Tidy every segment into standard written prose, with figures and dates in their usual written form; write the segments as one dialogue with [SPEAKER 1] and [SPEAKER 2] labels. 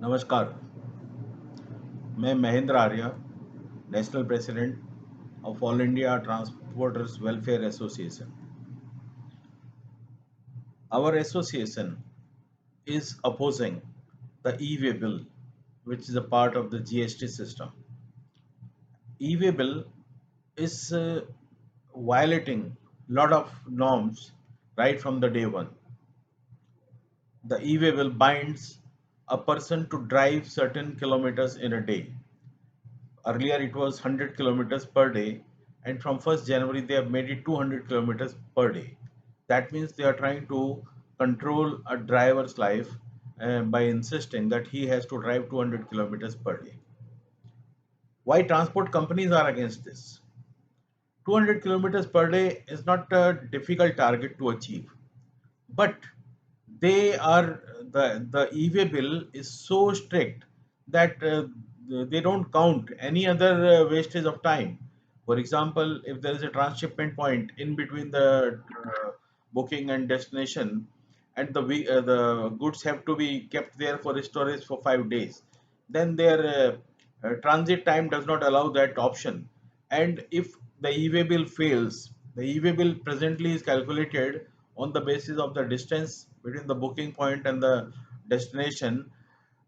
[SPEAKER 1] नमस्कार। मैं Mahendra Arya, national president of All India Transporters Welfare Association. Our association is opposing the e-way bill, which is a part of the GST system. E-way bill is violating lot of norms right from the day one. The e-way bill binds a person to drive certain kilometers in a day. Earlier it was 100 kilometers per day, and from 1st January they have made it 200 kilometers per day. That means they are trying to control a driver's life by insisting that he has to drive 200 kilometers per day. Why transport companies are against this? 200 kilometers per day is not a difficult target to achieve, but they are the e-way bill is so strict that they don't count any other wastage of time. For example, if there is a transshipment point in between the booking and destination, and the goods have to be kept there for storage for 5 days, then their transit time does not allow that option. And if the e-way bill fails, the e-way bill presently is calculated on the basis of the distance between the booking point and the destination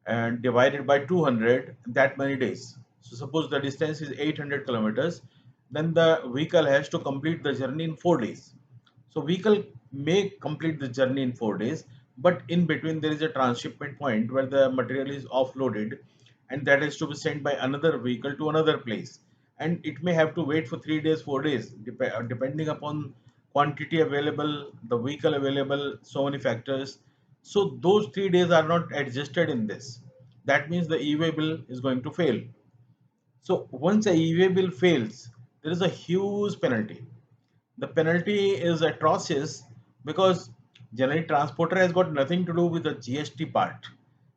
[SPEAKER 1] and divided by 200 that many days. So suppose the distance is 800 kilometers, then the vehicle has to complete the journey in 4 days. So vehicle may complete the journey in 4 days, but in between there is a transshipment point where the material is offloaded, and that has to be sent by another vehicle to another place. And it may have to wait for 3 days, 4 days, depending upon quantity available, the vehicle available, so many factors. So those 3 days are not adjusted in this. That means the e-way bill is going to fail. So once a e-way bill fails, there is a huge penalty. The penalty is atrocious because generally transporter has got nothing to do with the GST part.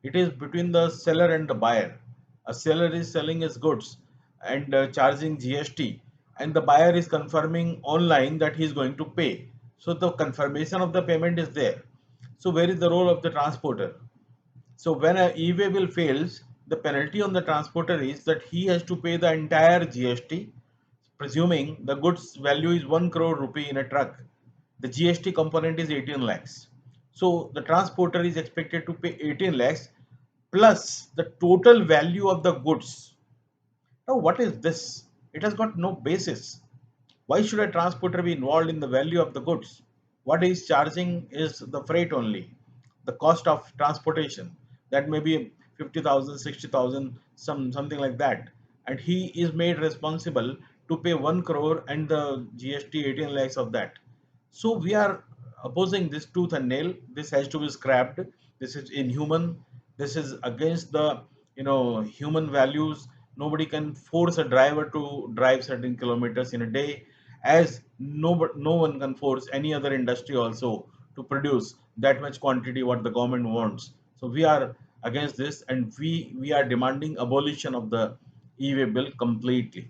[SPEAKER 1] It is between the seller and the buyer. A seller is selling his goods and charging GST, and the buyer is confirming online that he is going to pay. So the confirmation of the payment is there. So where is the role of the transporter? So when a e-way bill fails, the penalty on the transporter is that he has to pay the entire GST, presuming the goods value is 1 crore rupee in a truck. The GST component is 18 lakhs. So the transporter is expected to pay 18 lakhs plus the total value of the goods. Now, what is this? It has got no basis. Why should a transporter be involved in the value of the goods? What he is charging is the freight only, the cost of transportation. That may be 50,000, 60,000, something like that. And he is made responsible to pay 1 crore and the GST 18 lakhs of that. So we are opposing this tooth and nail. This has to be scrapped. This is inhuman. This is against the human values. Nobody can force a driver to drive certain kilometers in a day, as no one can force any other industry also to produce that much quantity what the government wants. So we are against this, and we are demanding abolition of the e-way bill completely.